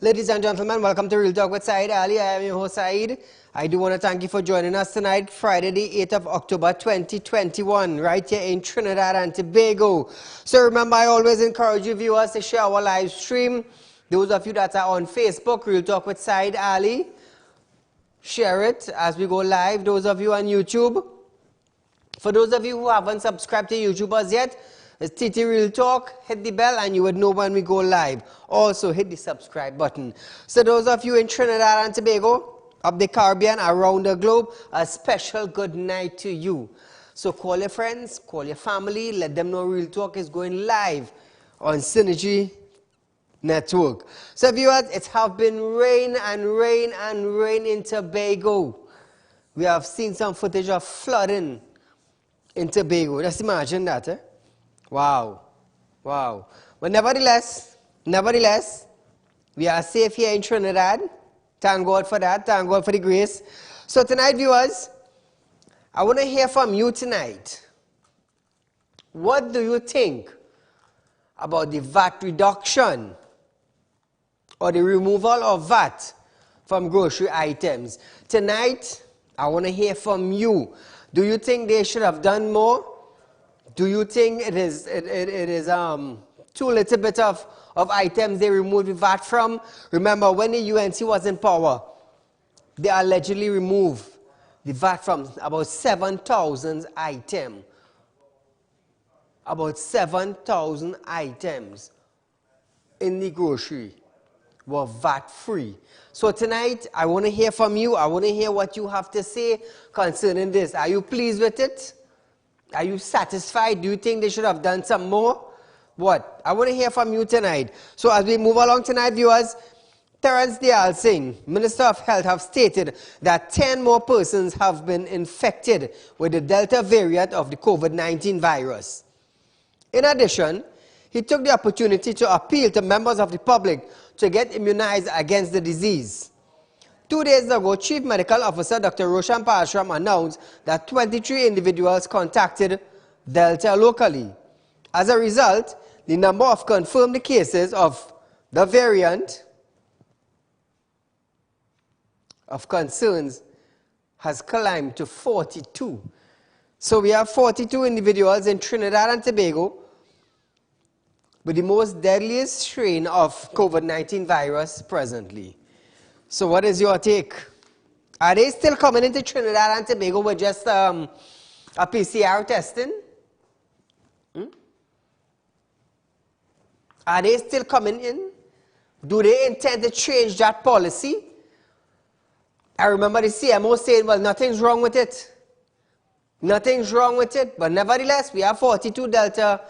Ladies and gentlemen, welcome to Real Talk with Saieed Ali. I am your host Saeed. I do want to thank you for joining us tonight, Friday the 8th of October 2021, right here in Trinidad and Tobago. So remember, I always encourage you viewers to share our live stream. Those of you that are on Facebook, Real Talk with Saieed Ali, share it as we go live. Those of you on YouTube, for those of you who haven't subscribed to YouTube as yet, it's TT Real Talk. Hit the bell and you would know when we go live. Also hit the subscribe button. So those of you in Trinidad and Tobago, up the Caribbean, around the globe, a special good night to you. So call your friends, call your family, let them know Real Talk is going live on Synergy Network. So viewers, it has been rain and rain and rain in Tobago. We have seen some footage of flooding in Tobago. Just imagine that, eh? Wow. Wow. But nevertheless, we are safe here in Trinidad. Thank God for that. Thank God for the grace. So tonight, viewers, I want to hear from you tonight. What do you think about the VAT reduction or the removal of VAT from grocery items? Tonight, I want to hear from you. Do you think they should have done more? Do you think it is too little bit of items they removed the VAT from? Remember, when the UNC was in power, they allegedly removed the VAT from about 7,000 items. About 7,000 items in the grocery were VAT-free. So tonight, I want to hear from you. I want to hear what you have to say concerning this. Are you pleased with it? Are you satisfied? Do you think they should have done some more? What? I want to hear from you tonight. So as we move along tonight, viewers, Terence Dayal Singh, Minister of Health, have stated that 10 more persons have been infected with the Delta variant of the COVID-19 virus. In addition, he took the opportunity to appeal to members of the public to get immunized against the disease. 2 days ago, Chief Medical Officer Dr. Roshan Parashram announced that 23 individuals contacted Delta locally. As a result, the number of confirmed cases of the variant of concerns has climbed to 42. So we have 42 individuals in Trinidad and Tobago with the most deadliest strain of COVID-19 virus presently. So what is your take? Are they still coming into Trinidad and Tobago with just a PCR testing? Are they still coming in? Do they intend to change that policy? I remember the CMO saying, well, nothing's wrong with it. Nothing's wrong with it. But nevertheless, we have 42 Delta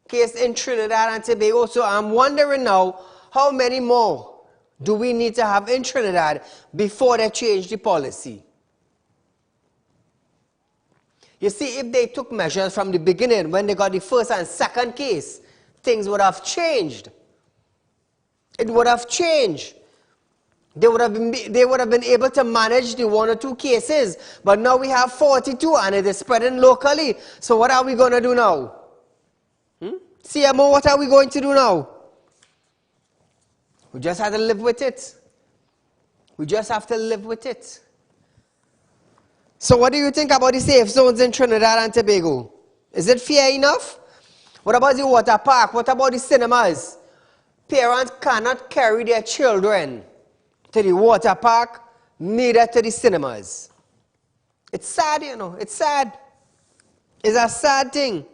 cases in Trinidad and Tobago. So I'm wondering now, how many more do we need to have in Trinidad before they change the policy? You see, if they took measures from the beginning, when they got the first and second case, things would have changed. It would have changed. They would have been able to manage the 1 or 2 cases. But now we have 42 and it is spreading locally. So what are we going to do now? CMO, what are we going to do now? We just have to live with it. We just have to live with it. So what do you think about the safe zones in Trinidad and Tobago? Is it fair enough? What about the water park? What about the cinemas? Parents cannot carry their children to the water park, neither to the cinemas. It's sad, you know. It's sad. It's a sad thing.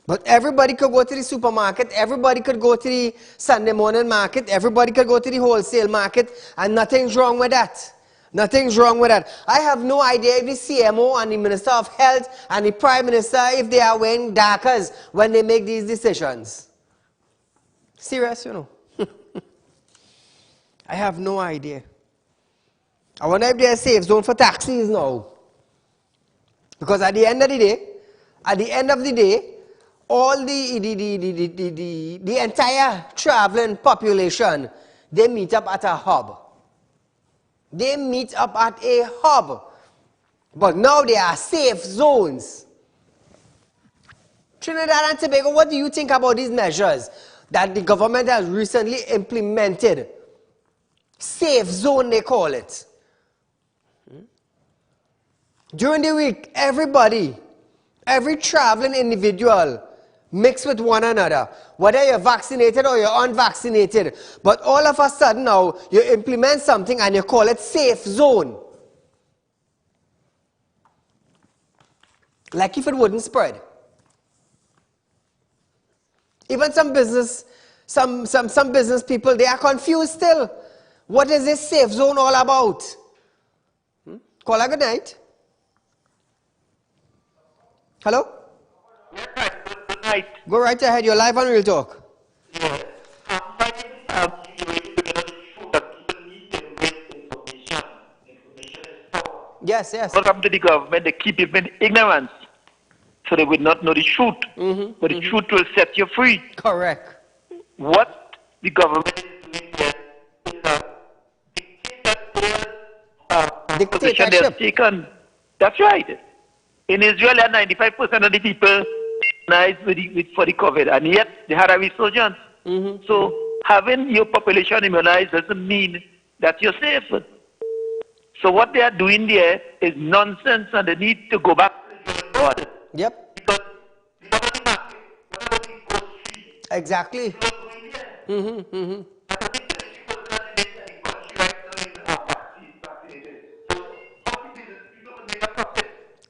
But everybody could go to the supermarket, everybody could go to the Sunday morning market, everybody could go to the wholesale market, and nothing's wrong with that. Nothing's wrong with that. I have no idea if the CMO and the Minister of Health and the Prime Minister, if they are wearing darkers when they make these decisions. Serious, you know. I have no idea. I wonder if there's a safe zone for taxis now. Because at the end of the day, all the entire traveling population, they meet up at a hub. They meet up at a hub. But now there are safe zones. Trinidad and Tobago, what do you think about these measures? that the government has recently implemented. Safe zone, they call it. During the week, everybody, every traveling individual mix with one another, whether you're vaccinated or you're unvaccinated. But all of a sudden now, you implement something and you call it safe zone. Like if it wouldn't spread. Even some business people, they are confused still. What is this safe zone all about? Call her good night. Hello? Good night. Go right ahead. You're live on Real Talk. Yes. Yes, yes. Welcome to the government. They keep people in ignorance, so they would not know the truth. But the truth will set you free. Correct. What the government is doing here is a position they have taken. That's right. In Israel, 95% of the people died for the COVID, and yet they had a resurgence. So having your population immunized doesn't mean that you're safe. So what they are doing there is nonsense, and they need to go back to the board. Yep. Because the government market, whatever the goes free, Exactly.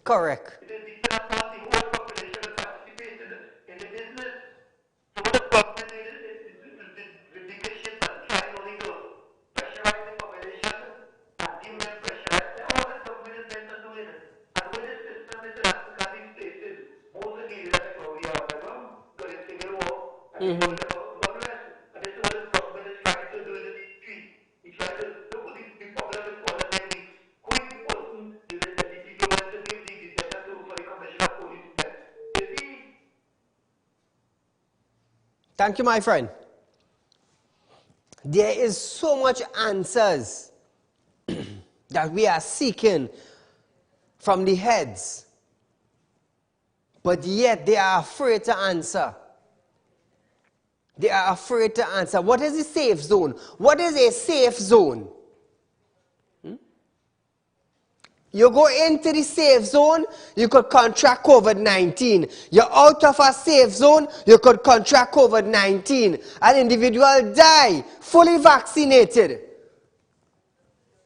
Correct. Thank you, my friend. There is so much answers that we are seeking from the heads, but yet they are afraid to answer. They are afraid to answer. What is a safe zone? What is a safe zone? You go into the safe zone, you could contract COVID-19. You're out of a safe zone, you could contract COVID-19. An individual die, fully vaccinated.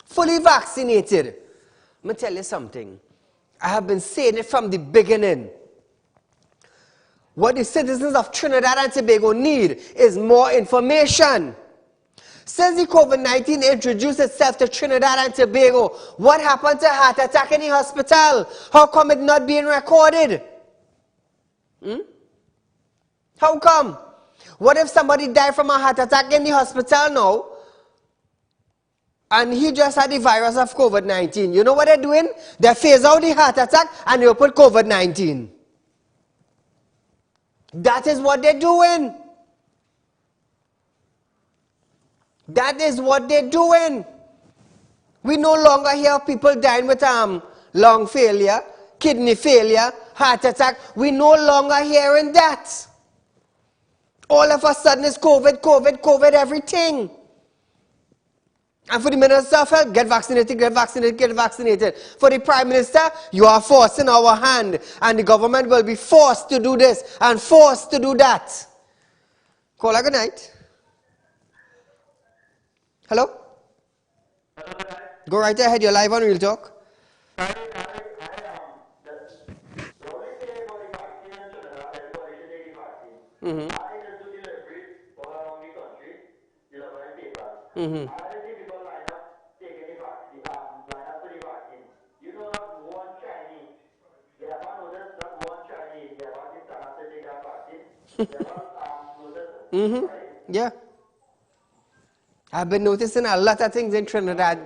Fully vaccinated. Let me tell you something. I have been saying it from the beginning. What the citizens of Trinidad and Tobago need is more information. Since the COVID-19 introduced itself to Trinidad and Tobago, what happened to heart attack in the hospital? How come it not being recorded? How come? What if somebody died from a heart attack in the hospital now, and he just had the virus of COVID-19? You know what they're doing? They phase out the heart attack and they put COVID-19. That is what they're doing. That is what they're doing. We no longer hear people dying with lung failure, kidney failure, heart attack. We no longer hearing that. All of a sudden it's COVID, COVID, COVID, everything. And for the Minister of Health, get vaccinated, get vaccinated, get vaccinated. For the Prime Minister, you are forcing our hand, and the government will be forced to do this and forced to do that. Call her good night. Hello? Go right ahead, you're live on Real Talk. Yeah. I've been noticing a lot of things in Trinidad.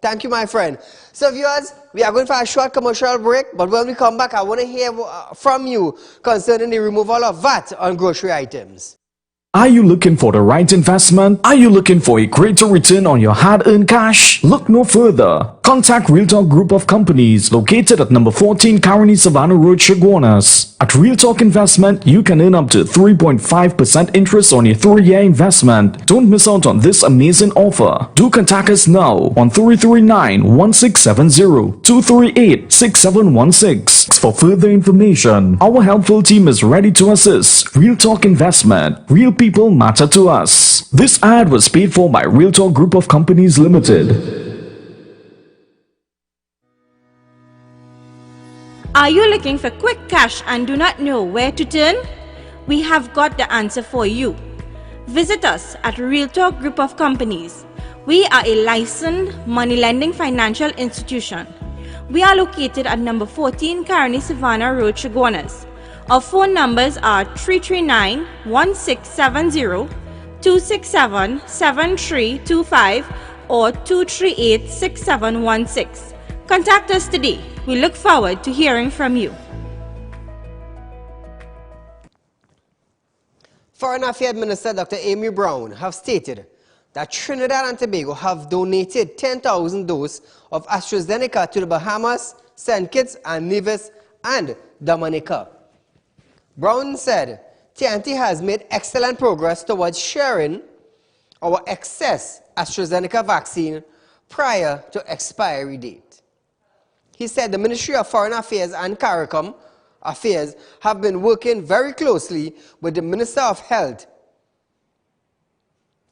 Thank you, my friend. So, viewers, we are going for a short commercial break, but when we come back, I want to hear from you concerning the removal of VAT on grocery items. Are you looking for the right investment? Are you looking for a greater return on your hard-earned cash? Look no further. Contact Real Talk Group of Companies located at number 14 Caroni Savannah Road, Chaguanas. At Real Talk Investment, you can earn up to 3.5% interest on your 3-year investment. Don't miss out on this amazing offer. Do contact us now on 339-1670, 238-6716 for further information. Our helpful team is ready to assist. Real Talk Investment. Real people matter to us. This ad was paid for by Real Talk Group of Companies Limited. Are you looking for quick cash and do not know where to turn? We have got the answer for you. Visit us at Real Talk Group of Companies. We are a licensed money lending financial institution. We are located at number 14 Caroni Savannah Road, Chaguanas. Our phone numbers are 339-1670, 267-7325 or 238-6716. Contact us today. We look forward to hearing from you. Foreign Affairs Minister Dr. Amy Brown have stated that Trinidad and Tobago have donated 10,000 doses of AstraZeneca to the Bahamas, St. Kitts and Nevis and Dominica. Brown said TNT has made excellent progress towards sharing our excess AstraZeneca vaccine prior to expiry date. He said the Ministry of Foreign Affairs and CARICOM Affairs have been working very closely with the Minister of Health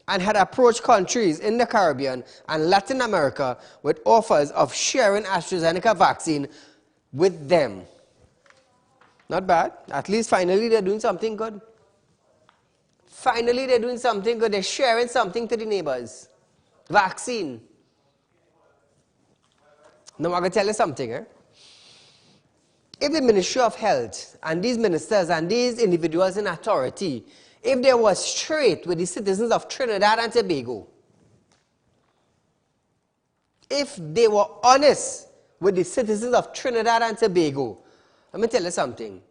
and had approached countries in the Caribbean and Latin America with offers of sharing AstraZeneca vaccine with them. Not bad. At least finally they're doing something good. Finally they're doing something good. They're sharing something to the neighbors. Vaccine. Now I'm going to tell you something. If the Ministry of Health and these ministers and these individuals in authority, if they were straight with the citizens of Trinidad and Tobago, if they were honest with the citizens of Trinidad and Tobago, let me tell you something.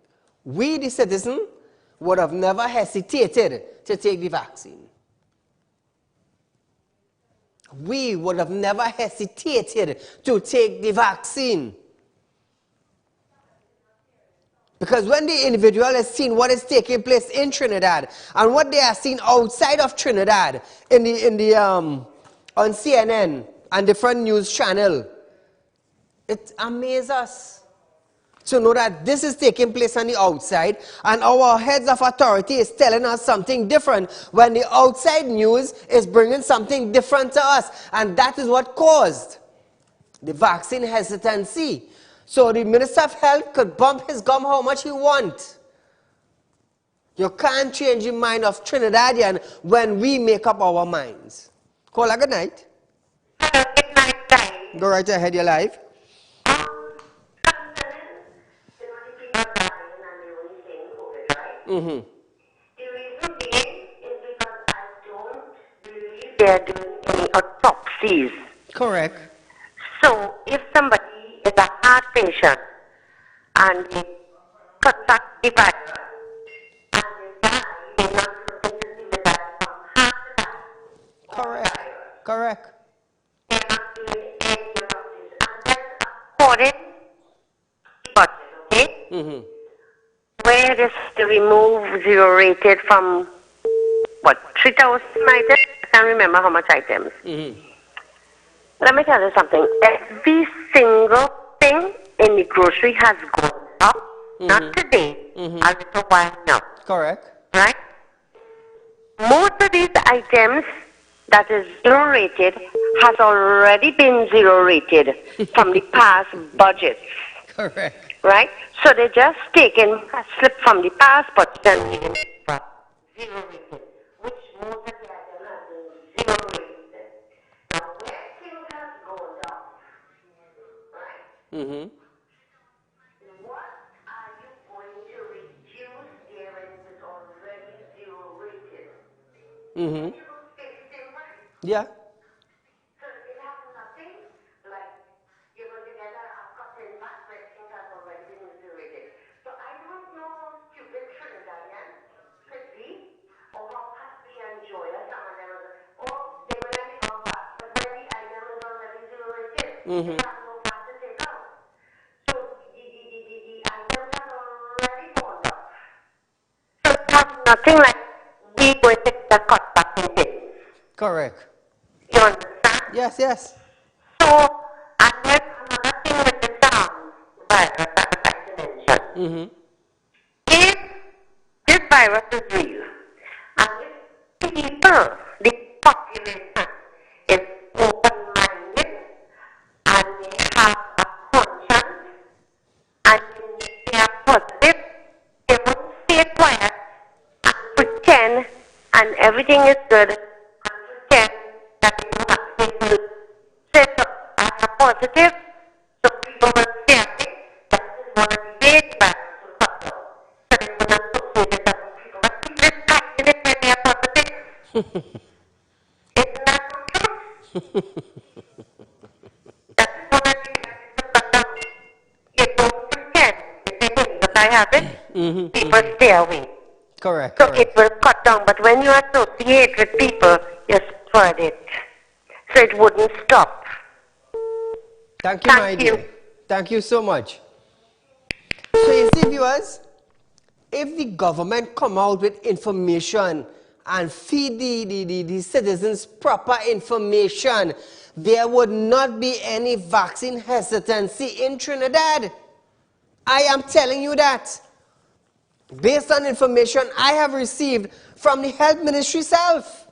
We, the citizens, would have never hesitated to take the vaccine. We would have never hesitated to take the vaccine. Because when the individual has seen what is taking place in Trinidad and what they are seeing outside of Trinidad on CNN and different news channel, it amazes us to know that this is taking place on the outside and our heads of authority is telling us something different when the outside news is bringing something different to us. And that is what caused the vaccine hesitancy. So the Minister of Health could bump his gum how much he wants. You can't change the mind of Trinidadian when we make up our minds. Call a good night. Good night, time. Go right ahead, you're live. Mm-hmm. The reason being is because I don't believe they're doing any autopsies. Correct. So if somebody is a heart patient and they contact the virus and they die, they're not looking to see the die from heart attack. Correct. Correct. They're not doing any autopsies. And then according to the budget, okay? Mm-hmm. Where is to remove zero rated from, what, 3,000 items? I can't remember how much items. Mm-hmm. Let me tell you something. Every single thing in the grocery has gone up. Mm-hmm. Not today, a little while now. Correct. Right? Most of these items that is zero rated has already been zero rated from the past budgets. Correct. Right? So they're just taking a slip from the past budget and taking it from zero rated, which most of the items have been zero rated. Now, where things have gone up, right? Mm-hmm. What are you going to reduce there when it is already zero rated? Mm-hmm. You will pay the same price. Yeah. So it has nothing like you're going to get a cotton back where things have already been zero rated. So I don't know how stupid Trinidadian could be or how You have no fat to take out. So the items are already burned up. So it has nothing like we going to get cut back in this. Correct. You understand? Yes, yes. So, and then another thing with this virus that I mentioned. If this virus is real, and if people, the population, is open-minded, and they have a conscience, and they are positive, they won't stay quiet and pretend, and everything is good, and pretend that they don't have to set up as a positive, so people will say, okay, that is one of the big virus to cut down. So they will associate it as people. But people is acting it when they are positive. Isn't that true? That is one of the things that is to cut down. You don't pretend. You say, hey, but I have it. People stay away. Correct. So Correct. it will cut down. But when you associate with people, you spread it. So it wouldn't stop. Thank you, my dear. Thank you so much. So you see, viewers, if the government come out with information and feed the citizens proper information, there would not be any vaccine hesitancy in Trinidad. I am telling you that. Based on information I have received from the health ministry itself.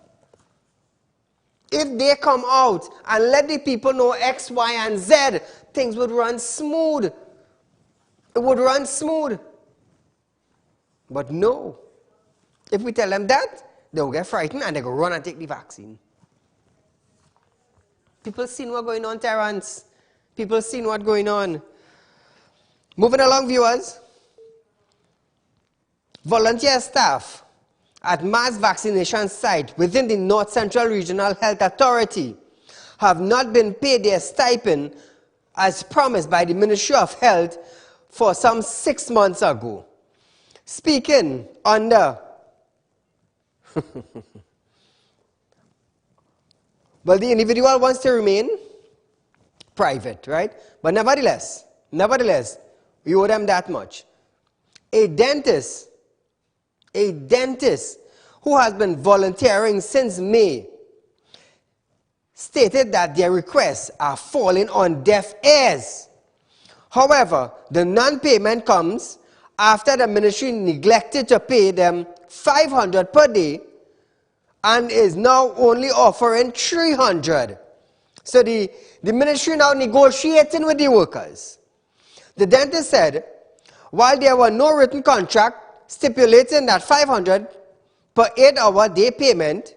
If they come out and let the people know X, Y, and Z, things would run smooth. It would run smooth. But no. If we tell them that, they'll get frightened and they'll run and take the vaccine. People seen what's going on, Terrence. People seen what's going on. Moving along, viewers. Volunteer staff at mass vaccination site within the North Central Regional Health Authority have not been paid their stipend as promised by the Ministry of Health for some 6 months ago. Speaking under well, the individual wants to remain private, right? But nevertheless, we owe them that much. A dentist who has been volunteering since May stated that their requests are falling on deaf ears. However, the non-payment comes after the ministry neglected to pay them $500 per day and is now only offering $300. So the ministry now negotiating with the workers. The dentist said, while there were no written contract stipulating that $500 per 8-hour day payment,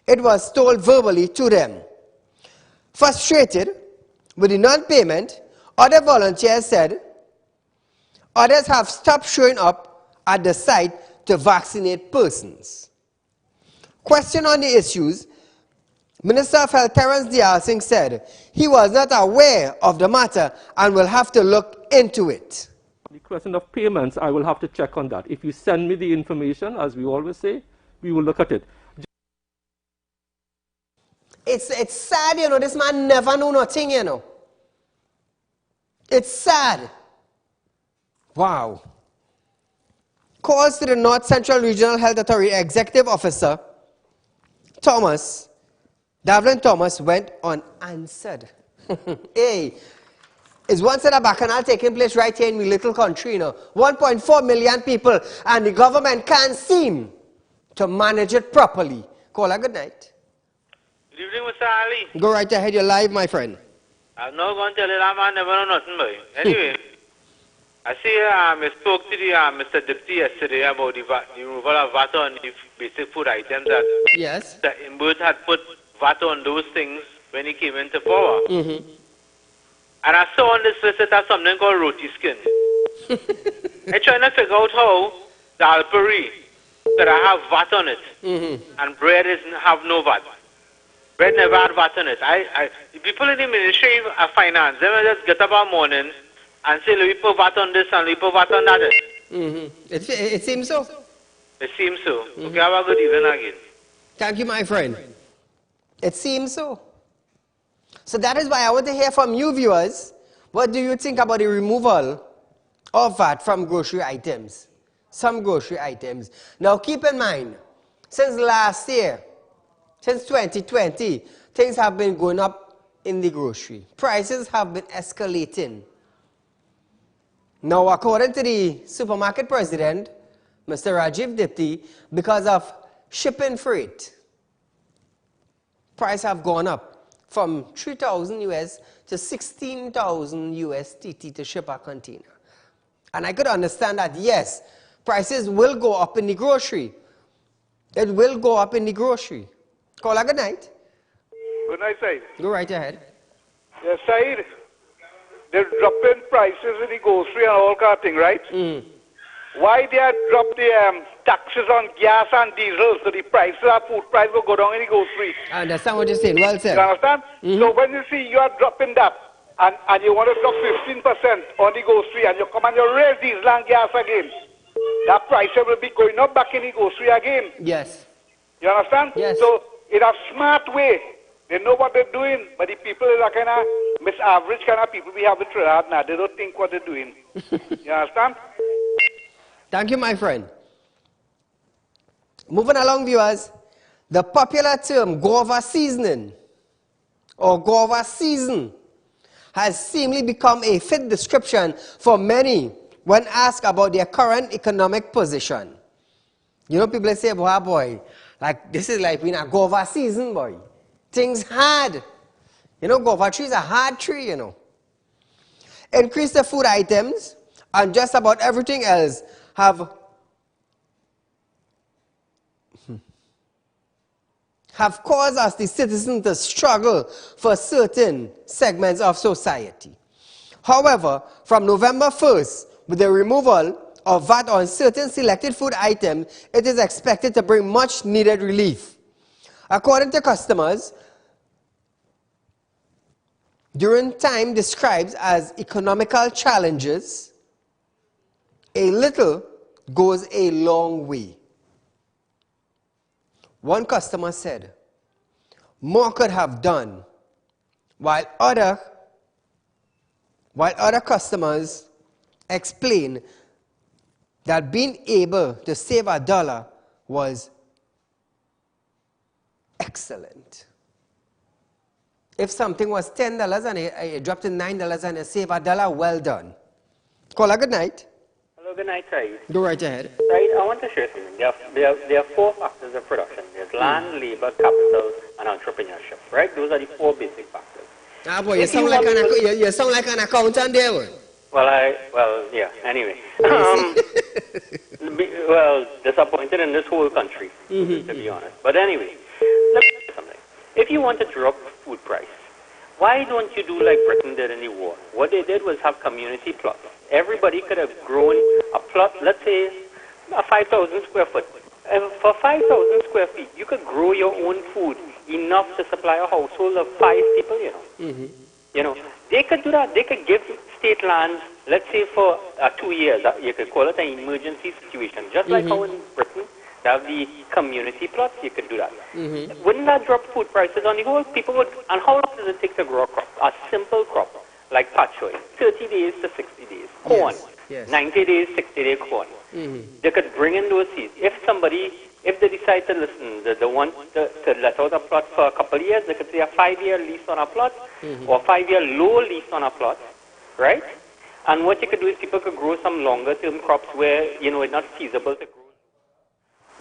it was told verbally to them. Frustrated with the non-payment, other volunteers said others have stopped showing up at the site to vaccinate persons. Question on the issues, Minister of Health Terrence Singh said he was not aware of the matter and will have to look into it. The question of payments, I will have to check on that. If you send me the information, as we always say, we will look at it. It's sad, you know, this man never knew nothing, you know. It's sad. Wow. Calls to the North Central Regional Health Authority Executive Officer Davlin Thomas went unanswered. Hey, is one set of bacchanal taking place right here in the little country, you know. 1.4 million people, and the government can't seem to manage it properly. Call her good night. Good evening, Mr. Ali. Go right ahead, you're live, my friend. I'm not going to tell you that man never know nothing, boy. Anyway, I see I spoke to the Mr. Deputy yesterday about the removal of VAT on the basic food items that Yes. the Imbert had put VAT on those things when he came into power. And I saw on this list that has something called roti skin. I'm trying to figure out how the alperi that I have VAT on it and bread have no VAT. Bread never had VAT on it. The people in the Ministry of Finance, they will just get up one morning and say, we put VAT on this and we put VAT on that. It seems so. It seems so. Okay, have a good evening again. Thank you, my friend. It seems so. So that is why I want to hear from you viewers. What do you think about the removal of VAT from grocery items? Some grocery items. Now keep in mind, since last year, since 2020, things have been going up in the grocery. Prices have been escalating. Now, according to the supermarket president, Mr. Rajiv Dipti, because of shipping freight, prices have gone up from 3,000 US to 16,000 USDT to ship a container. And I could understand that, yes, prices will go up in the grocery. It will go up in the grocery. Caller, good night. Good night, Said. Go right ahead. Yes, Said. They're dropping prices in the grocery and all kind of thing, right? Why they drop the taxes on gas and diesel so the prices of food price will go down in the grocery? I understand what you're saying. Well said. You understand? So when you see you are dropping that and you want to drop 15% on the grocery and you come and you raise diesel and gas again, that price will be going up back in the grocery again. Yes. You understand? Yes. So in a smart way, they know what they're doing, but the people are kind of misaverage kind of people we have in Trinidad now. They don't think what they're doing. You understand? Thank you, my friend. Moving along, viewers, the popular term guava seasoning or guava season has seemingly become a fit description for many when asked about their current economic position. You know, people say, boy, like this is like being a guava season, boy. Things hard. You know, guava tree is a hard tree, you know. Increase the food items and just about everything else have caused us, the citizens, to struggle for certain segments of society. However, from November 1st, with the removal of VAT on certain selected food items, it is expected to bring much needed relief. According to customers, during time described as economical challenges, a little goes a long way. One customer said, more could have done, while other customers explain that being able to save $1 was excellent. If something was $10 and it dropped to $9 and it saved $1, well done. Caller, good night. Hello, good night, Said. Go right ahead. Said, I want to share something. There are four factors of production. There's land, labor, capital, and entrepreneurship, right? Those are the four basic factors. Ah, boy, you sound like an accountant there, boy. Yeah, anyway. Disappointed in this whole country, to be honest. But anyway, let me tell you something. If you want to drop food price, why don't you do like Britain did in the war? What they did was have community plots. Everybody could have grown a plot, let's say, a 5,000 square foot. For 5,000 square feet, you could grow your own food enough to supply a household of 5 people, you know. You know, they could do that. They could give state lands, let's say for 2 years. You could call it an emergency situation. Just like how in Britain, they have the community plots, you could do that. Wouldn't that drop food prices on the whole? People would, and how long does it take to grow a crop? A simple crop, like patchoy, 30 days to 60 days. Corn, 90 days, 60-day corn. They could bring in those seeds. If they decide to listen, they want to let out a plot for a couple of years, they could say a 5-year lease on a plot or 5-year low lease on a plot, right? And what you could do is people could grow some longer-term crops where, you know, it's not feasible to grow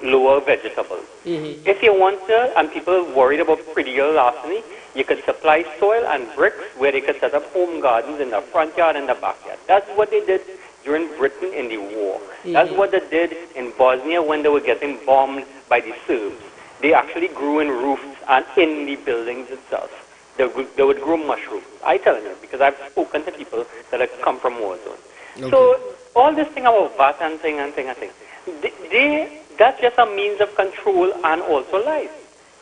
lower vegetables. If you want to, and people worried about predial larceny, you could supply soil and bricks where they could set up home gardens in the front yard and the backyard. That's what they did during Britain in the war. That's what they did in Bosnia when they were getting bombed by the Serbs. They actually grew in roofs and in the buildings itself. They would grow mushrooms. I tell you, because I've spoken to people that have come from war zones. So all this thing about VAT and thing, that's just a means of control and also lies.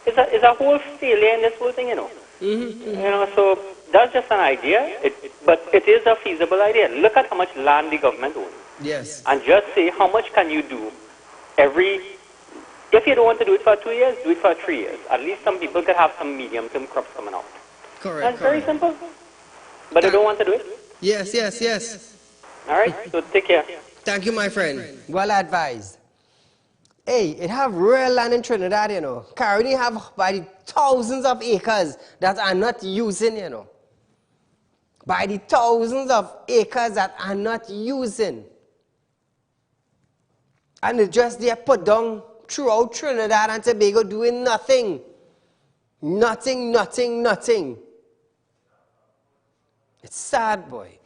It's a whole failure in this whole thing, you know. You know, so that's just an idea, but it is a feasible idea. Look at how much land the government owns. Yes. And just say, how much can you do if you don't want to do it for 2 years, do it for 3 years. At least some people could have some medium-term crops coming out. Correct. That's very simple. But they don't want to do it. Yes, yes, yes. All right, so take care. Thank you, my friend. Well advised. Hey, it have real land in Trinidad, you know. Currently have by the thousands of acres that are not using, you know. By the thousands of acres that are not using. And it's just there put down throughout Trinidad and Tobago doing nothing. Nothing, nothing, nothing. It's sad, boy.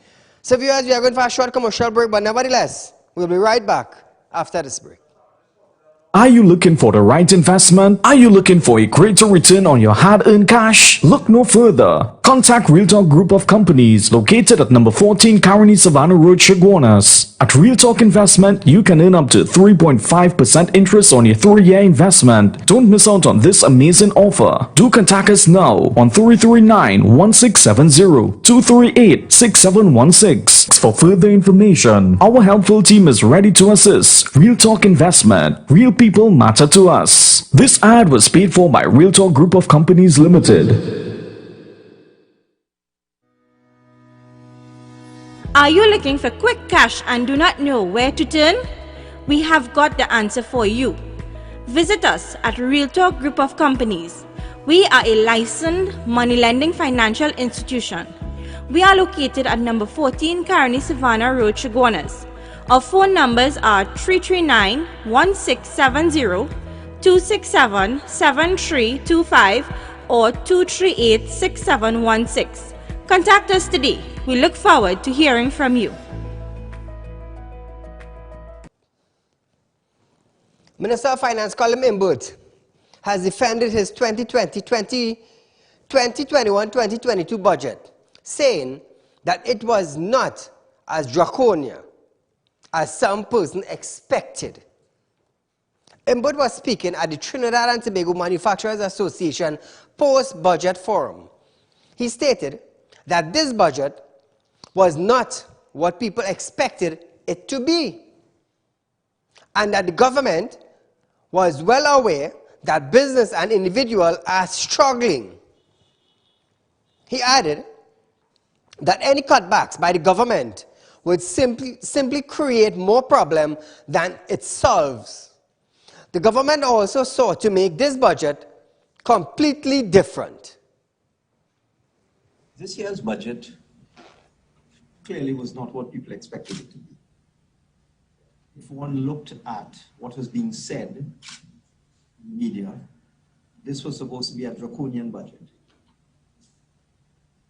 So viewers, we are going for a short commercial break, but nevertheless, we'll be right back after this break. Are you looking for the right investment? Are you looking for a greater return on your hard-earned cash? Look no further. Contact RealTalk Group of Companies located at number 14 Caroni Savannah Road, Chaguanas. At RealTalk Investment, you can earn up to 3.5% interest on your 3-year investment. Don't miss out on this amazing offer. Do contact us now on 339-1670, 238-6716 for further information. Our helpful team is ready to assist. RealTalk Investment. Real people matter to us. This ad was paid for by RealTalk Group of Companies Limited. Are you looking for quick cash and do not know where to turn? We have got the answer for you. Visit us at RealTalk Group of Companies. We are a licensed money lending financial institution. We are located at number 14 Caroni Savannah Road, Chaguanas. Our phone numbers are 339-1670, 267-7325 or 238-6716. Contact us today. We look forward to hearing from you. Minister of Finance Colin Imbert has defended his 2021-2022 budget, saying that it was not as draconian as some person expected. Imbert was speaking at the Trinidad and Tobago Manufacturers Association post-budget forum. He stated that this budget was not what people expected it to be, and that the government was well aware that business and individuals are struggling. He added that any cutbacks by the government would simply create more problem than it solves. The government also sought to make this budget completely different. This year's budget clearly was not what people expected it to be. If one looked at what was being said in the media, this was supposed to be a draconian budget.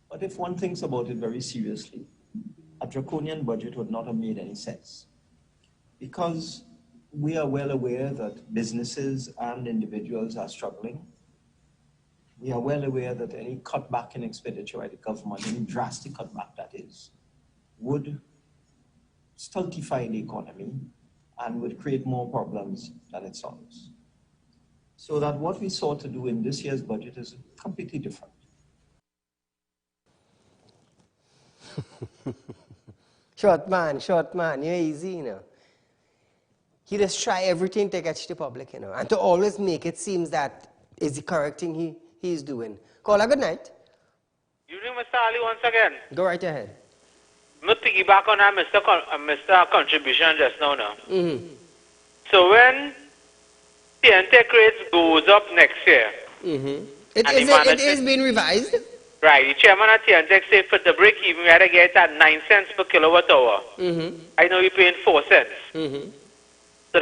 But if one thinks about it very seriously, a draconian budget would not have made any sense, because we are well aware that businesses and individuals are struggling. We are well aware that any cutback in expenditure by the government, any drastic cutback that is, would stultify the economy and would create more problems than it solves. So that what we sought to do in this year's budget is completely different. Short man, you're easy, you know. He just try everything to catch the public, you know, and to always make it seem that is the correct thing he's doing. Caller, good night. Evening, Mr. Ali, once again. Go right ahead. I'm going to piggyback on our Mr. contribution just now. Mm-hmm. So when TNTech rates goes up next year, mm-hmm. It is being revised. Right, the chairman at TNTech said for the break even we had to get at 9 cents per kilowatt hour. Mm-hmm. I know you're paying 4 cents. Mm-hmm. So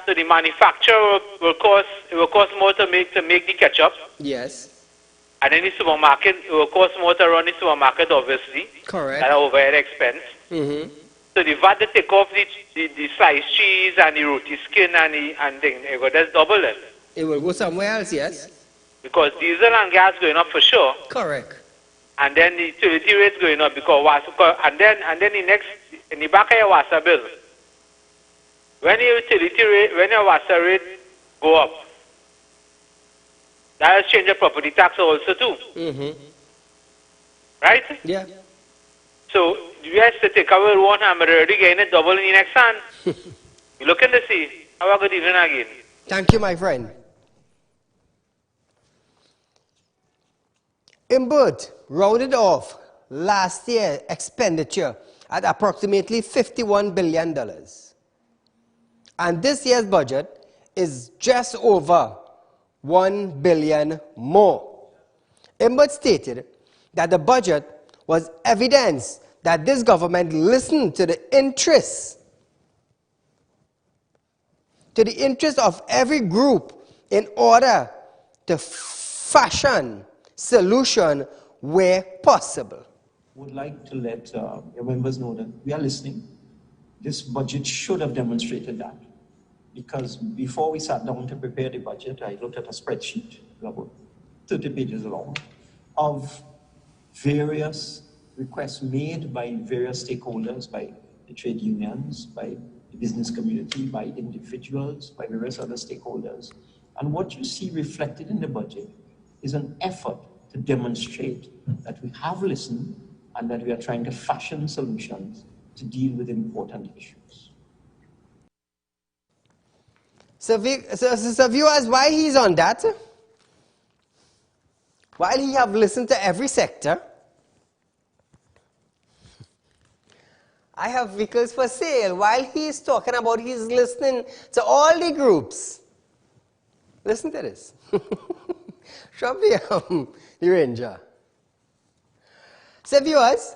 so the manufacturer will cost more to make the ketchup. Yes. And then the supermarket, it will cost more to run the supermarket, obviously. Correct. That overhead expense. Mm-hmm. So the VAT they take off the sliced cheese and the roti skin and thing, it will just double it. It will go somewhere else, yes. Because diesel and gas going up for sure. Correct. And then the utility rates going up because and then in the back of your water bill, when your water rate go up, that will change the property tax also too. Mm-hmm. Right? Yeah. So you have to take away one hand, but already getting it double in the next hand. You look in the sea. Have a good evening again. Thank you, my friend. Imbert rounded off last year's expenditure at approximately $51 billion. And this year's budget is just over $1 billion more. Imbert stated that the budget was evidence that this government listened to the interests of every group in order to fashion solution where possible. Would like to let your members know that we are listening. This budget should have demonstrated that, because before we sat down to prepare the budget, I looked at a spreadsheet about 30 pages long of various requests made by various stakeholders, by the trade unions, by the business community, by individuals, by various other stakeholders. And what you see reflected in the budget is an effort to demonstrate that we have listened and that we are trying to fashion solutions to deal with important issues. So viewers, why he's on that? While he have listened to every sector, I have vehicles for sale. While he's talking about he's listening to all the groups. Listen to this. Show me the Ranger. So viewers,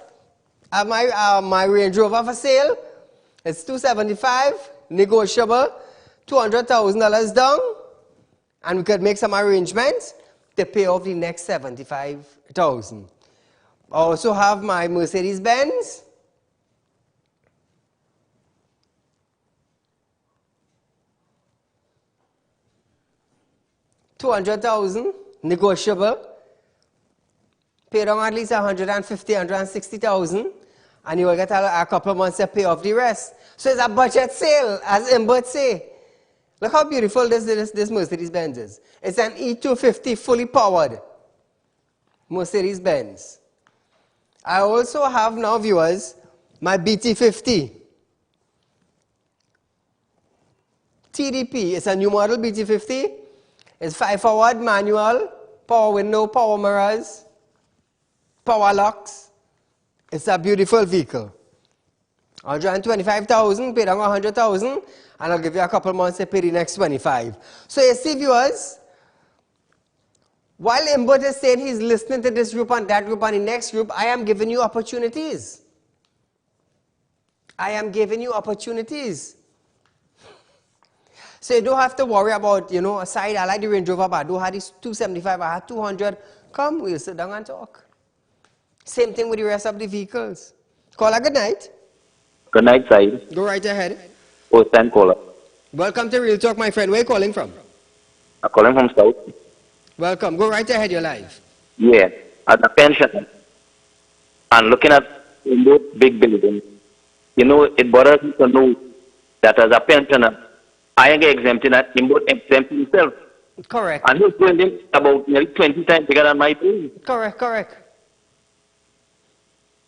I have my Range Rover for sale. It's $275, negotiable, $200,000 down, and we could make some arrangements to pay off the next $75,000. I also have my Mercedes-Benz. $200,000, negotiable. Pay down at least $150,000, $160,000, and you will get a couple of months to pay off the rest. So it's a budget sale, as Imbert say. Look how beautiful this Mercedes-Benz is. It's an E250 fully powered Mercedes-Benz. I also have now, viewers, my BT50. TDP, it's a new model BT50. It's 5-forward manual, power window, power mirrors, power locks. It's a beautiful vehicle. $125,000, pay down $100,000, and I'll give you a couple months to pay the next $25,000. So you see, viewers, while Imbert is saying he's listening to this group and that group and the next group, I am giving you opportunities. I am giving you opportunities. So you don't have to worry about, Saieed, I like the Range Rover, but I don't have this 275, I have 200. Come, we'll sit down and talk. Same thing with the rest of the vehicles. Caller, good night. Good night, Saieed. Go right ahead. First time caller. Welcome to Real Talk, my friend. Where are you calling from? I'm calling from South. Welcome. Go right ahead, you're live. Yeah, as a pensioner, and looking at those big buildings, it bothers me to know that as a pensioner, I get exempted and Imbert exempt himself. Correct. And he's doing about nearly 20 times bigger than my pay. Correct.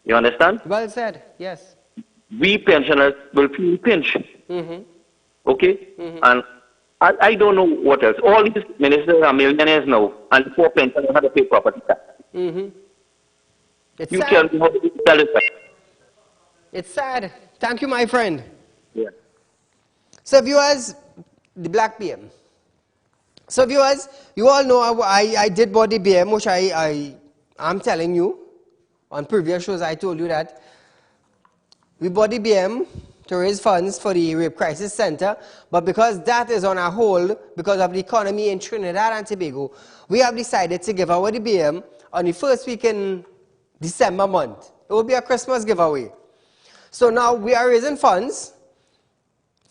You understand? Well said, yes. We pensioners will feel pinched. Mm-hmm. Okay? Mm-hmm. And I don't know what else. All these ministers are millionaires now, and poor pensioners have to pay property tax. Mm-hmm. It's you sad. tell me how to tell it. It's sad. Thank you, my friend. Yeah. So viewers, the black BM. So viewers, you all know I did buy the BM, which I'm telling you. On previous shows, I told you that we bought the BM to raise funds for the Rape Crisis Center, but because that is on a hold, because of the economy in Trinidad and Tobago, we have decided to give away the BM on the first week in December month. It will be a Christmas giveaway. So now we are raising funds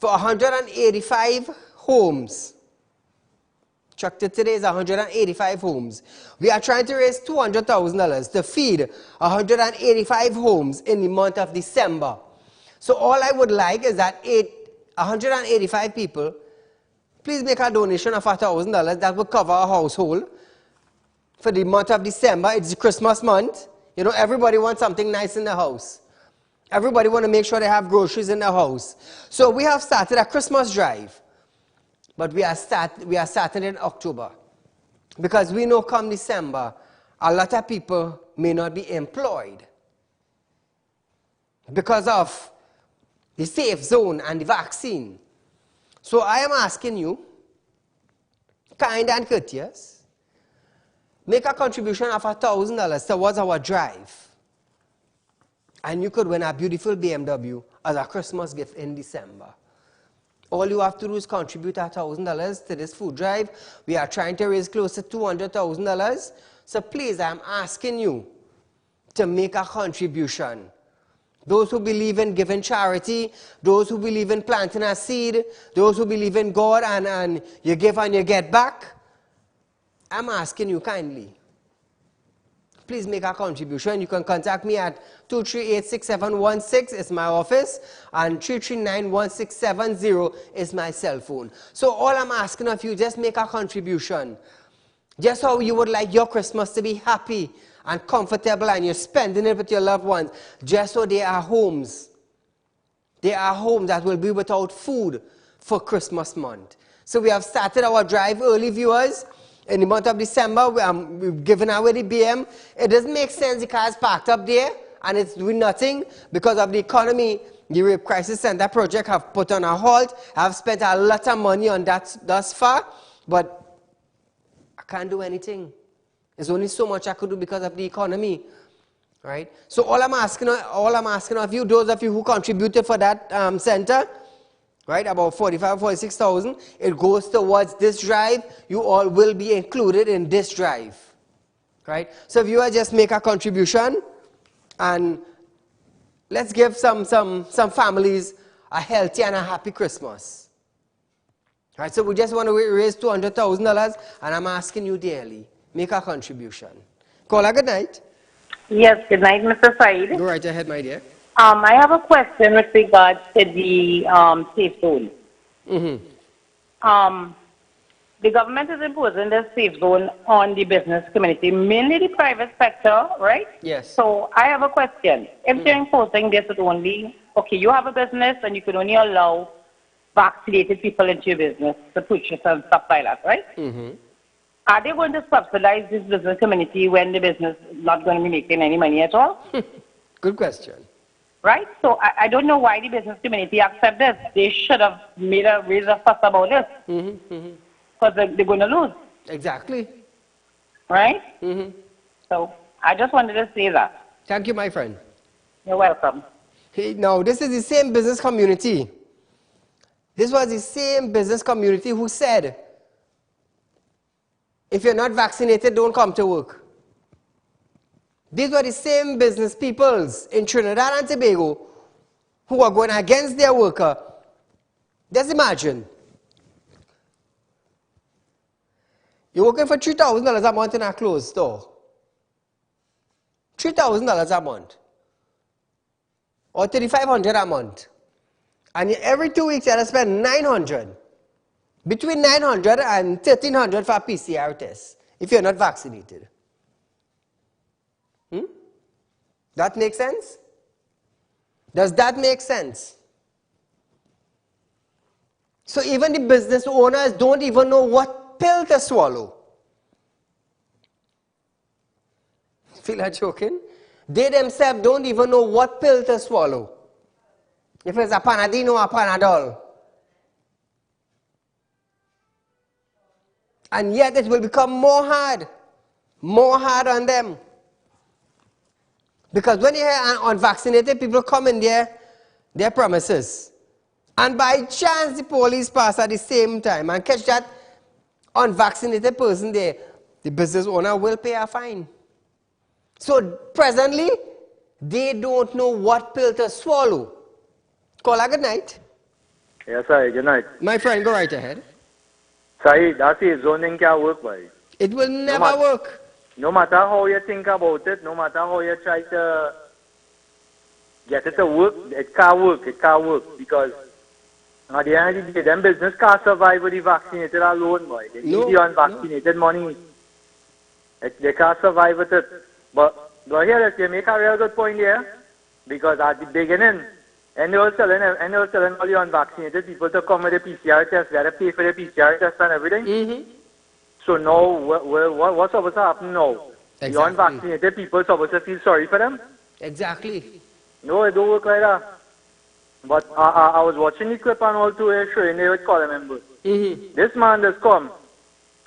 for 185 homes. Structured today is 185 homes. We are trying to raise $200,000 to feed 185 homes in the month of December. So all I would like is that 185 people, please make a donation of $1,000 that will cover a household for the month of December. It's the Christmas month. Everybody wants something nice in the house. Everybody wants to make sure they have groceries in the house. So we have started a Christmas drive. But we are starting in October. Because we know come December, a lot of people may not be employed because of the safe zone and the vaccine. So I am asking you, kind and courteous, make a contribution of $1,000 towards our drive. And you could win a beautiful BMW as a Christmas gift in December. All you have to do is contribute $1,000 to this food drive. We are trying to raise close to $200,000. So please, I'm asking you to make a contribution. Those who believe in giving charity, those who believe in planting a seed, those who believe in God and you give and you get back, I'm asking you kindly, please make a contribution. You can contact me at 238-6716 is my office and 339-1670 is my cell phone. So all I'm asking of you, just make a contribution. Just how you would like your Christmas to be happy and comfortable and you're spending it with your loved ones, just so there are homes. There are homes that will be without food for Christmas month. So we have started our drive early, viewers. In the month of December, we've given away the BM. It doesn't make sense the car is parked up there and it's doing nothing because of the economy. The Rape Crisis Center project have put on a halt. I've spent a lot of money on that thus far, but I can't do anything. There's only so much I could do because of the economy, right? So all I'm asking of you, those of you who contributed for that center, right, about 45, 46,000, it goes towards this drive. You all will be included in this drive, right? So if you just make a contribution, and let's give some families a healthy and a happy Christmas, right? So we just want to raise $200,000, and I'm asking you dearly, make a contribution. Caller, good night. Yes, good night, Mr. Saeed. Go right ahead, my dear. I have a question with regards to the safe zone. The government is imposing the safe zone on the business community, mainly the private sector, right? Yes. So I have a question. If they're imposing this at only, okay, you have a business and you can only allow vaccinated people into your business to purchase and stuff like that, right? Are they going to subsidize this business community when the business is not going to be making any money at all? Good question. Right? So I don't know why the business community accept this. They should have raised a fuss about this. Because they're going to lose. Exactly. Right? So I just wanted to say that. Thank you, my friend. You're welcome. Hey, now, this is the same business community. This was the same business community who said, if you're not vaccinated, don't come to work. These were the same business peoples in Trinidad and Tobago who are going against their worker. Just imagine. You're working for $3,000 a month in a closed store. $3,000 a month. Or $3,500 a month. And every 2 weeks you have to spend $900. Between $900 and $1,300 for a PCR test if you're not vaccinated. That makes sense? Does that make sense? So even the business owners don't even know what pill to swallow. Feel like joking? They themselves don't even know what pill to swallow. If it's a Panadol or a Panadol. And yet it will become more hard on them. Because when you hear unvaccinated people come in their premises, and by chance the police pass at the same time and catch that unvaccinated person there, the business owner will pay a fine. So presently, they don't know what pill to swallow. Caller, good night. Yes, sir. Good night. My friend, go right ahead. Saeed, that's it. Zoning can't work, boy. It will never work. No matter how you think about it, no matter how you try to get it to work, it can't work. It can't work because at the end of the day, them business can't survive with the vaccinated alone, boy. They need the unvaccinated money. They can't survive with it. But here, you make a real good point here because at the beginning, and they were telling all the unvaccinated people to come with a PCR test. They had to pay for the PCR test and everything. So now, what's supposed to happen now? The unvaccinated people supposed to feel sorry for them? Exactly. No, it don't work like that. But I was watching the clip and all too, showing they would call members. This man just come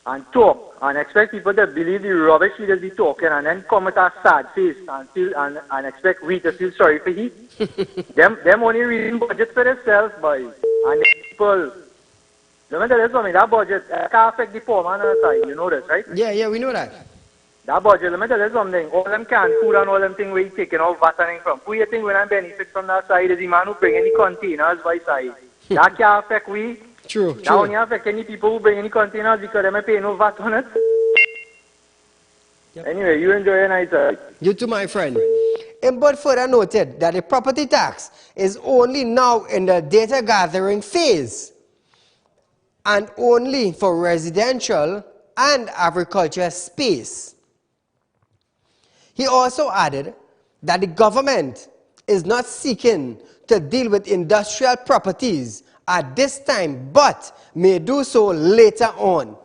and talk and expect people to believe the rubbish he does be talking and then come with a sad face and expect we to feel sorry for he. them only reading budget for themselves, boys. And the people, let me tell you something, that budget can't affect the poor man on the side. You know this, right? Yeah, we know that. That budget, let me tell you something, all them canned food and all them things where you taking off battering from. Who you think when I benefit from that side is the man who bring any containers by side. That can't affect we. True. That only affect any people who bring any containers because they may pay no VAT on it. Yep. Anyway, you enjoy your night, sir. You too, my friend. But further noted that the property tax is only now in the data gathering phase and only for residential and agriculture space. He also added that the government is not seeking to deal with industrial properties at this time, but may do so later on.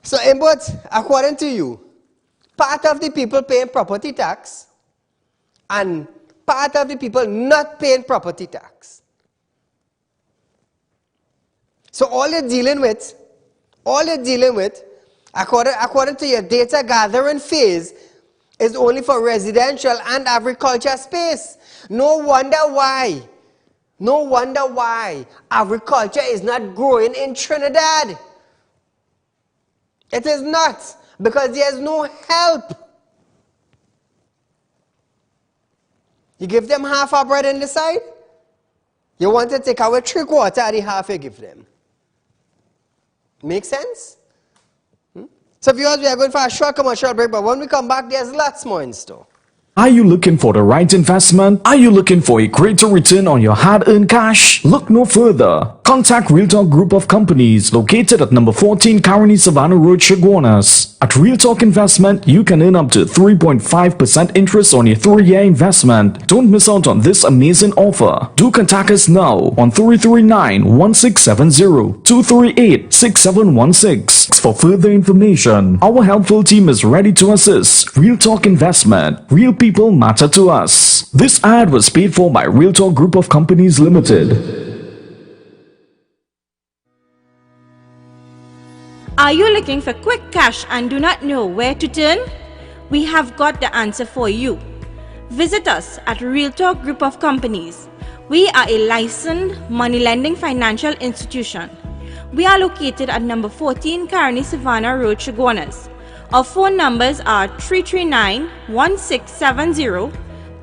So, but according to you, part of the people paying property tax and part of the people not paying property tax. So all you're dealing with, according to your data gathering phase, is only for residential and agriculture space. No wonder why agriculture is not growing in Trinidad. It is not, because there's no help. You give them half a bread in the side, you want to take away 3/4 of the half you give them. Make sense? So viewers, we are going for a short commercial break, but when we come back, there's lots more in store. Are you looking for the right investment? Are you looking for a greater return on your hard-earned cash? Look no further. Contact RealTalk Group of Companies located at number 14 Caroni Savannah Road, Chaguanas. At RealTalk Investment, you can earn up to 3.5% interest on your 3-year investment. Don't miss out on this amazing offer. Do contact us now on 339-1670, 238-6716 for further information. Our helpful team is ready to assist. RealTalk Investment. Real people matter to us. This ad was paid for by RealTalk Group of Companies Limited. Are you looking for quick cash and do not know where to turn? We have got the answer for you. Visit us at RealTalk Group of Companies. We are a licensed money lending financial institution. We are located at number 14 Caroni Savannah Road, Chaguanas. Our phone numbers are 339-1670,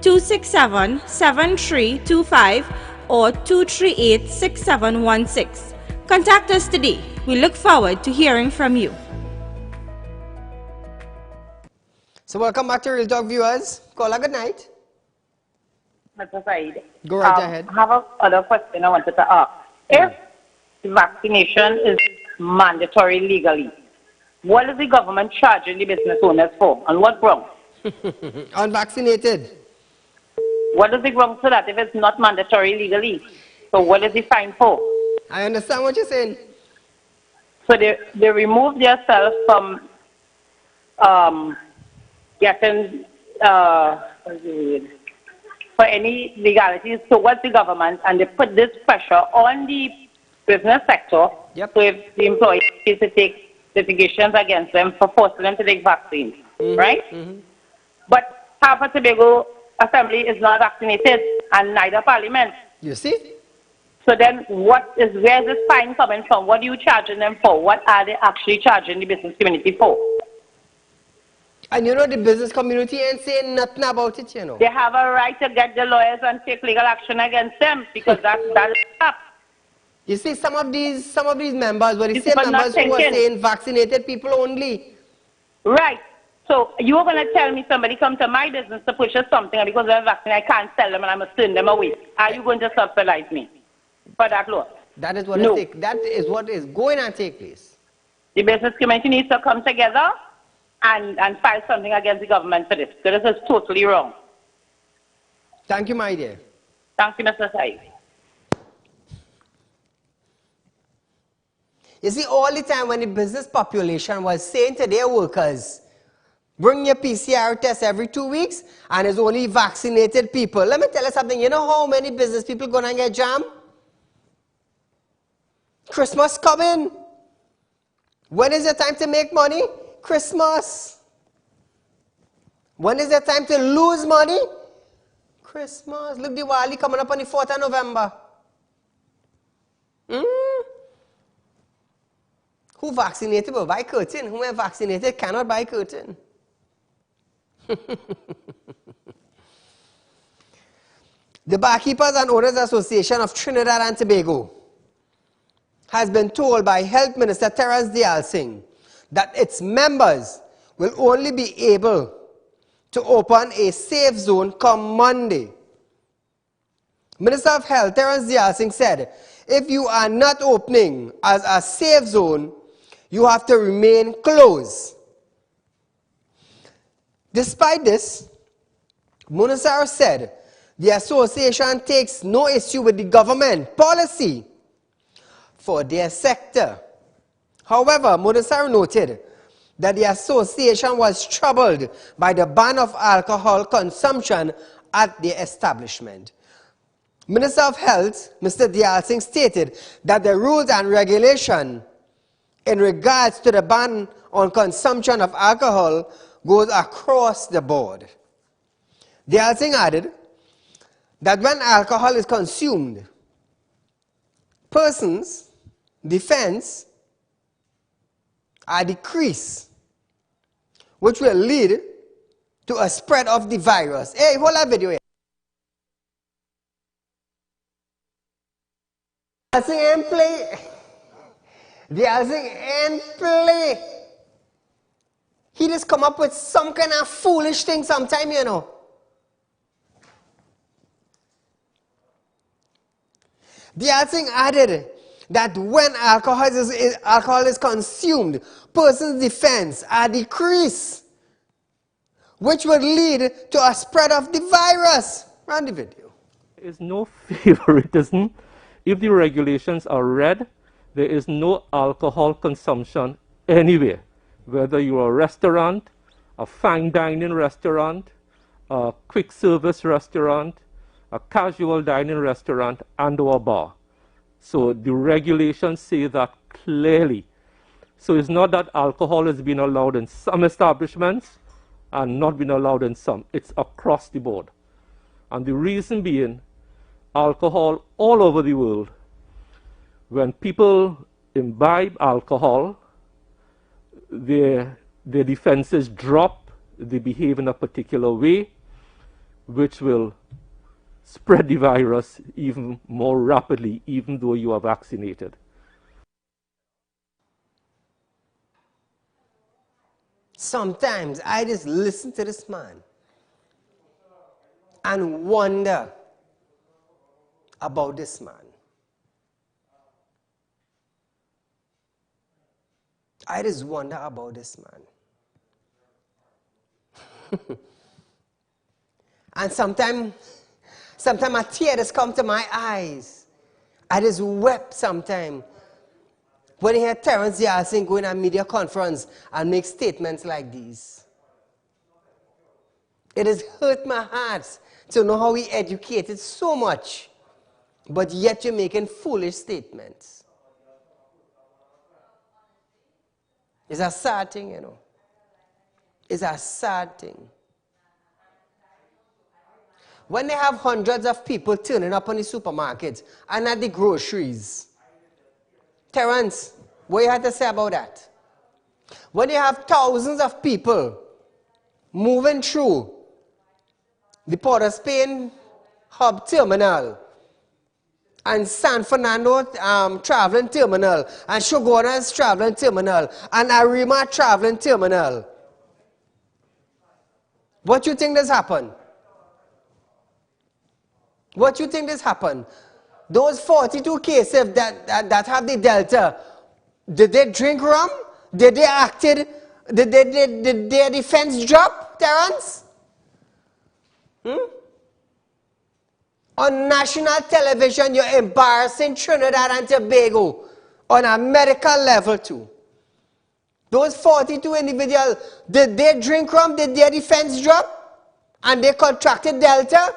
267-7325 or 238-6716. Contact us today. We look forward to hearing from you. So welcome back to Real Talk, viewers. Caller, good night. Mr. Saeed. Go right ahead. I have another question I wanted to ask. If vaccination is mandatory legally, what is the government charging the business owners for? On what ground? Unvaccinated. What is the ground for that if it's not mandatory legally? So what is the fine for? I understand what you're saying. So they remove themselves from getting for any legalities towards the government, and they put this pressure on the business sector. Yep. So if the employees to take litigations against them for forcing them to take vaccines, right? But half of Tobago Assembly is not vaccinated, and neither Parliament. You see? So then where is this fine coming from? What are you charging them for? What are they actually charging the business community for? And you know the business community ain't saying nothing about it, you know. They have a right to get the lawyers and take legal action against them because that is up. You see, some of these members were the same members who were saying vaccinated people only. Right. So you're going to tell me somebody come to my business to push us something, and because they're vaccinated, I can't sell them and I must turn them away. Are you going to subsidize me for that law? That is what that is what is going to take place. The business community needs to come together and file something against the government for this. So this is totally wrong. Thank you, my dear. Thank you, Mr. Saeed. You see, all the time when the business population was saying to their workers, bring your PCR test every 2 weeks, and it's only vaccinated people. Let me tell you something. You know how many business people gonna get jammed? Christmas coming. When is the time to make money? Christmas. When is the time to lose money? Christmas. Look, Diwali coming up on the 4th of November. Who vaccinated will buy curtain? Who ain't vaccinated cannot buy curtain. The Barkeepers and Owners Association of Trinidad and Tobago has been told by Health Minister Terence Dayal Singh that its members will only be able to open a safe zone come Monday. Minister of Health Terence Dayal Singh said, if you are not opening as a safe zone, you have to remain closed. Despite this, Munasar said the association takes no issue with the government policy for their sector. However, Munasar noted that the association was troubled by the ban of alcohol consumption at the establishment. Minister of Health, Mr. Dayal Singh, stated that the rules and regulation in regards to the ban on consumption of alcohol goes across the board. Dayal Singh added that when alcohol is consumed, persons' defense are decreased, which will lead to a spread of the virus. Hey, hold that video here. Dayal Singh ain't play. Dayal Singh ain't play. He just come up with some kind of foolish thing sometime, you know. Dayal Singh added that when alcohol is consumed, person's defense are decreased, which would lead to a spread of the virus. Run the video. There is no favoritism. If the regulations are read, there is no alcohol consumption anywhere. Whether you're a restaurant, a fine dining restaurant, a quick service restaurant, a casual dining restaurant, and or a bar. So the regulations say that clearly. So it's not that alcohol is being allowed in some establishments and not being allowed in some. It's across the board. And the reason being, alcohol all over the world, when people imbibe alcohol, their defenses drop, they behave in a particular way, which will spread the virus even more rapidly, even though you are vaccinated. Sometimes I just listen to this man and wonder about this man. I just wonder about this man. And sometimes a tear just come to my eyes. I just wept sometimes when I hear Terence Dayal Singh go in a media conference and make statements like these. It has hurt my heart to know how we educated so much, but yet you're making foolish statements. It's a sad thing, you know. It's a sad thing. When they have hundreds of people turning up on the supermarkets and at the groceries. Terence, what you have to say about that? When you have thousands of people moving through the Port of Spain hub terminal and San Fernando traveling terminal and Shoguna's traveling terminal and Arima traveling terminal, what do you think has happened? What do you think has happened? Those 42 cases that have the Delta, did they drink rum? Did they acted? Did their defense drop, Terence? On national television, you're embarrassing Trinidad and Tobago on a medical level too. Those 42 individuals, did they drink rum? Did their defense drop? And they contracted Delta?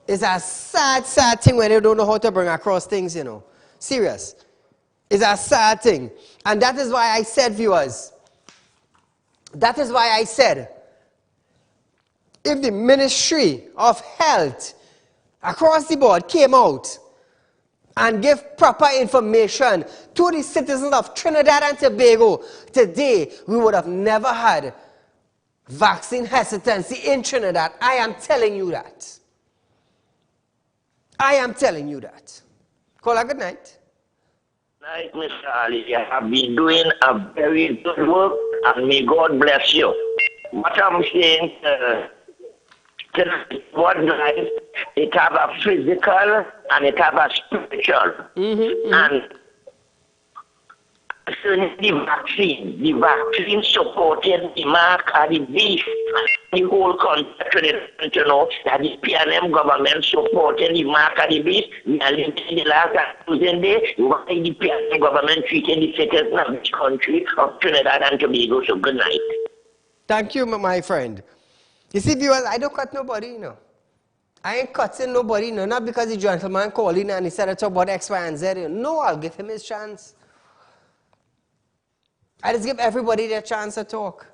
It's a sad, sad thing when you don't know how to bring across things, you know. Serious. It's a sad thing. And that is why I said, viewers, that is why I said, if the Ministry of Health across the board came out and gave proper information to the citizens of Trinidad and Tobago, today we would have never had vaccine hesitancy in Trinidad. I am telling you that. I am telling you that. Call a good night. Night, Mr. Ali. You have been doing a very good work, and may God bless you. What I'm saying, one life, it have a physical and it have a spiritual. And the vaccine supported the mark of the beast, the whole country, you know, that the PNM government supported the mark of the beast. We are living in the last 2,000 days, why the PNM government treating the citizens of this country of Trinidad and Tobago. So good night. Thank you, my friend. You see, viewers, I don't cut nobody, you know. I ain't cutting nobody, you know, not because the gentleman called in and he said it's about X, Y, and Z. You know. No, I'll give him his chance. I just give everybody their chance to talk.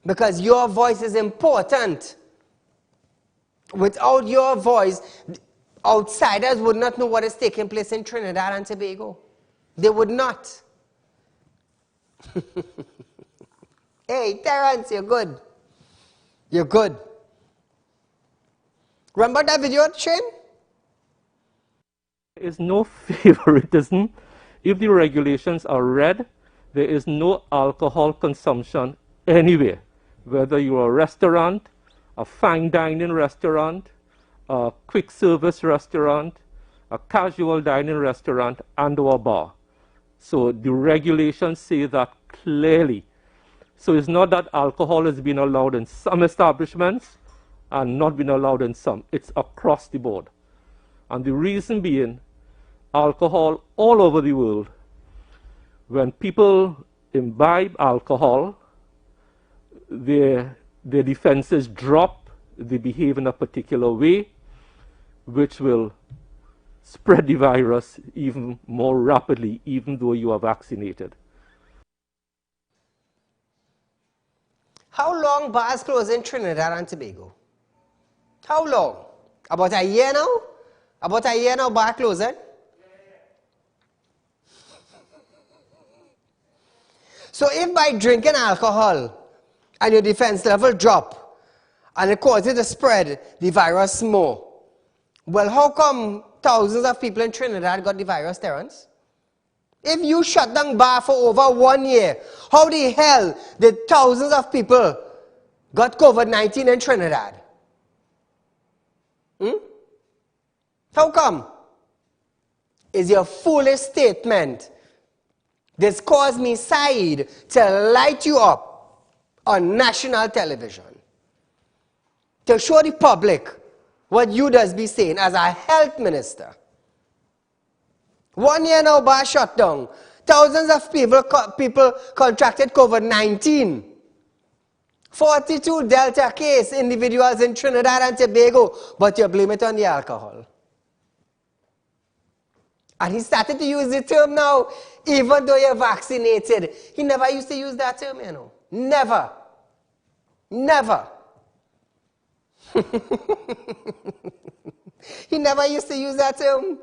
Because your voice is important. Without your voice, outsiders would not know what is taking place in Trinidad and Tobago. They would not. Hey, Terrence, you're good. You're good. Remember that video, Shane? There is no favoritism. If the regulations are read, there is no alcohol consumption anywhere, whether you're a restaurant, a fine dining restaurant, a quick service restaurant, a casual dining restaurant, and or a bar. So the regulations say that clearly. So it's not that alcohol is being allowed in some establishments and not being allowed in some. It's across the board. And the reason being, alcohol all over the world, when people imbibe alcohol, their defenses drop, they behave in a particular way, which will spread the virus even more rapidly, even though you are vaccinated. How long bars close in Trinidad and Tobago? How long? About a year now? About a year now bar closing? So if by drinking alcohol and your defense level drop and it causes to spread the virus more, well, how come thousands of people in Trinidad got the virus, Terrence? If you shut down bar for over 1 year, how the hell did thousands of people got COVID-19 in Trinidad? How come? Is your foolish statement. This caused me, Saeed, to light you up on national television. To show the public what you does be saying as a health minister. 1 year now, bar shut down. Thousands of people contracted COVID-19. 42 Delta case individuals in Trinidad and Tobago, but you blame it on the alcohol. And he started to use the term now, even though you're vaccinated. He never used to use that term, you know. Never. Never. He never used to use that term.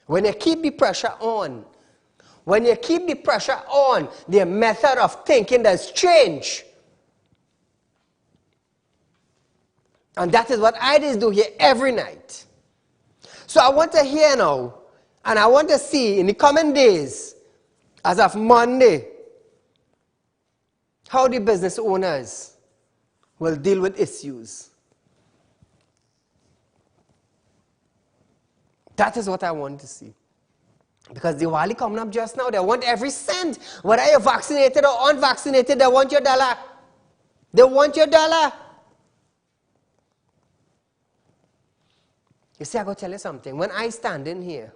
When you keep the pressure on, their method of thinking does change. And that is what I just do here every night. So I want to hear now, and I want to see in the coming days, as of Monday, how the business owners will deal with issues. That is what I want to see. Because Diwali coming up just now, they want every cent. Whether you're vaccinated or unvaccinated, they want your dollar. They want your dollar. You see, I got to tell you something. When I stand in here,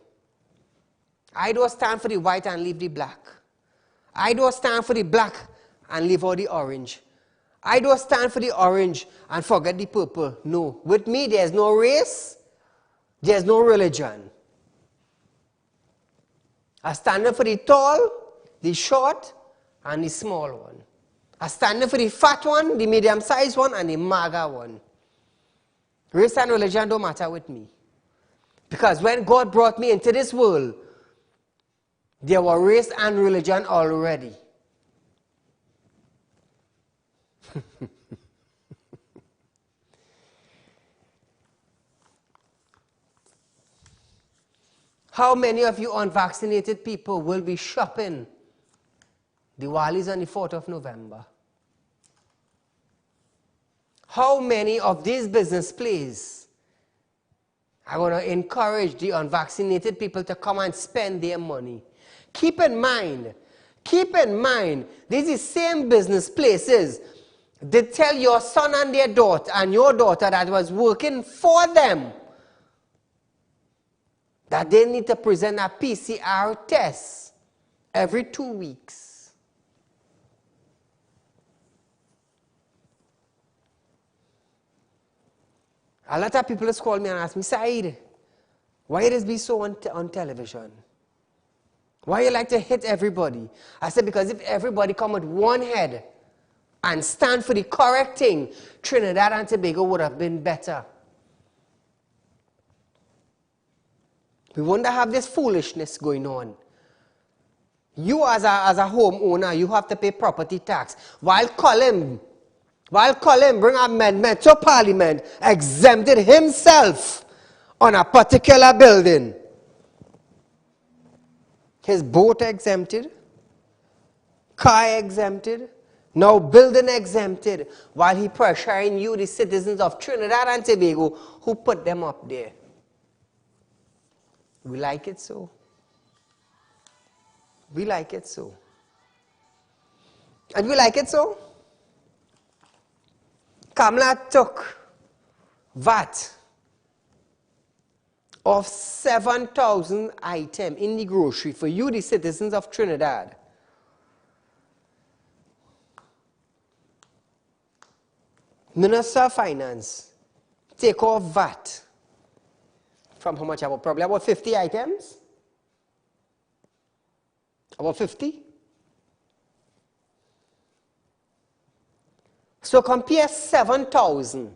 I don't stand for the white and leave the black. I don't stand for the black and leave out the orange. I don't stand for the orange and forget the purple. No. With me, there's no race. There's no religion. I stand for the tall, the short, and the small one. I stand for the fat one, the medium-sized one, and the maga one. Race and religion don't matter with me. Because when God brought me into this world, there were race and religion already. How many of you unvaccinated people will be shopping Diwali's on the 4th of November? How many of these business places are going to encourage the unvaccinated people to come and spend their money? Keep in mind, these are same business places. They tell your son and their daughter and your daughter that was working for them that they need to present a PCR test every 2 weeks. A lot of people just call me and ask me, Saeed, why it is be so on television? Why you like to hit everybody? I said, because if everybody come with one head and stand for the correct thing, Trinidad and Tobago would have been better. We wouldn't have this foolishness going on. You as a homeowner, you have to pay property tax. While Colin bring amendment to Parliament, exempted himself on a particular building. His boat exempted, car exempted, now building exempted, while he pressuring you, the citizens of Trinidad and Tobago, who put them up there. We like it so. We like it so. And we like it so. Kamala took VAT of 7,000 items in the grocery for you, the citizens of Trinidad. Minister of Finance take off VAT from how much? Probably about 50 items? About 50? So compare 7,000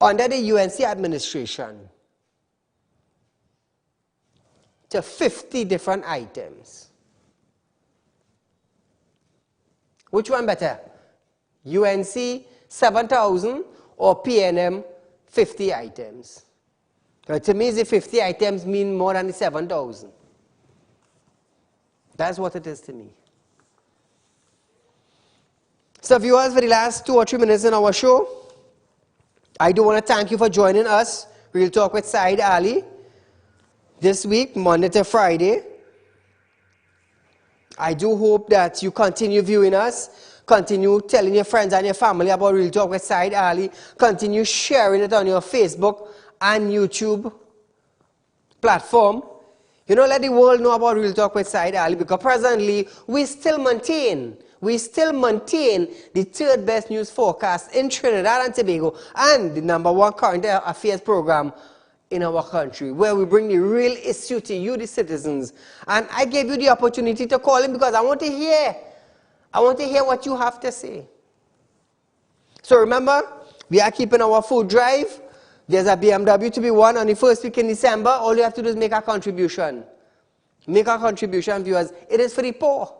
under the UNC administration to 50 different items. Which one better? UNC 7,000 or PNM 50 items? But to me, the 50 items mean more than the 7,000. That's what it is to me. So viewers, for the last 2 or 3 minutes in our show, I do want to thank you for joining us, Real Talk with Saieed Ali, this week, Monday to Friday. I do hope that you continue viewing us, continue telling your friends and your family about Real Talk with Saieed Ali, continue sharing it on your Facebook and YouTube platform. You know, let the world know about Real Talk with Saieed Ali, because presently we still maintain the 3rd best news forecast in Trinidad and Tobago and the #1 current affairs program in our country, where we bring the real issue to you, the citizens. And I gave you the opportunity to call in because I want to hear what you have to say. So remember, we are keeping our food drive. There's a BMW to be won on the 1st week in December. All you have to do is make a contribution. Make a contribution, viewers. It is for the poor.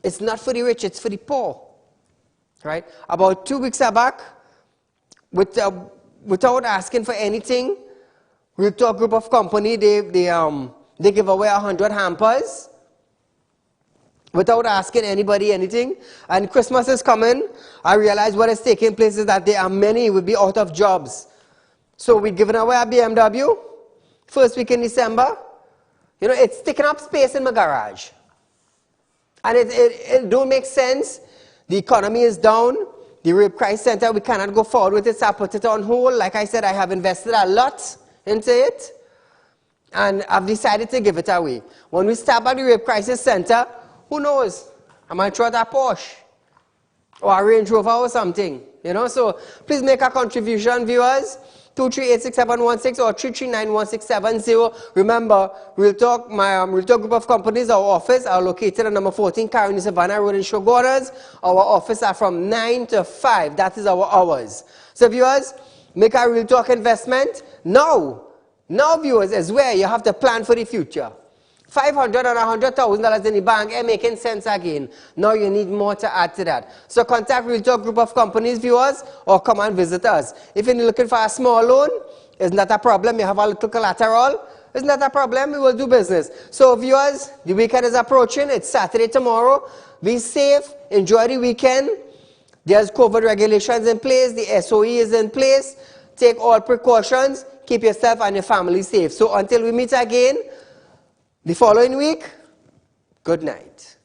It's not for the rich, it's for the poor. Right? About 2 weeks back, without asking for anything, Real Talk Group of Company, they give away 100 hampers without asking anybody anything. And Christmas is coming. I realize what is taking place is that there are many who will be out of jobs. So we're giving away a BMW, 1st week in December. You know, it's taking up space in my garage. And it don't make sense. The economy is down. the Rape Crisis Center, we cannot go forward with it, so I put it on hold. Like I said, I have invested a lot into it, and I've decided to give it away. When we start at the Rape Crisis Center, who knows? I might throw out a Porsche or a Range Rover or something, you know. So please make a contribution, viewers. 2386716 or 3391670. Remember, Real Talk, my Real Talk group of companies, our office are located at number 14 Caroni Savannah Road in Shoguanas. Our office are from 9 to 5. That is our hours. So viewers, make a Real Talk investment now. Now, viewers, is where you have to plan for the future. $500 and $100,000 in the bank ain't making sense again. Now you need more to add to that. So contact Real Talk group of companies, viewers, or come and visit us. If you're looking for a small loan, it's not a problem. You have a little collateral, it's not a problem. We will do business. So viewers, the weekend is approaching. It's Saturday tomorrow. Be safe. Enjoy the weekend. There's COVID regulations in place. The SOE is in place. Take all precautions. Keep yourself and your family safe. So until we meet again, the following week, good night.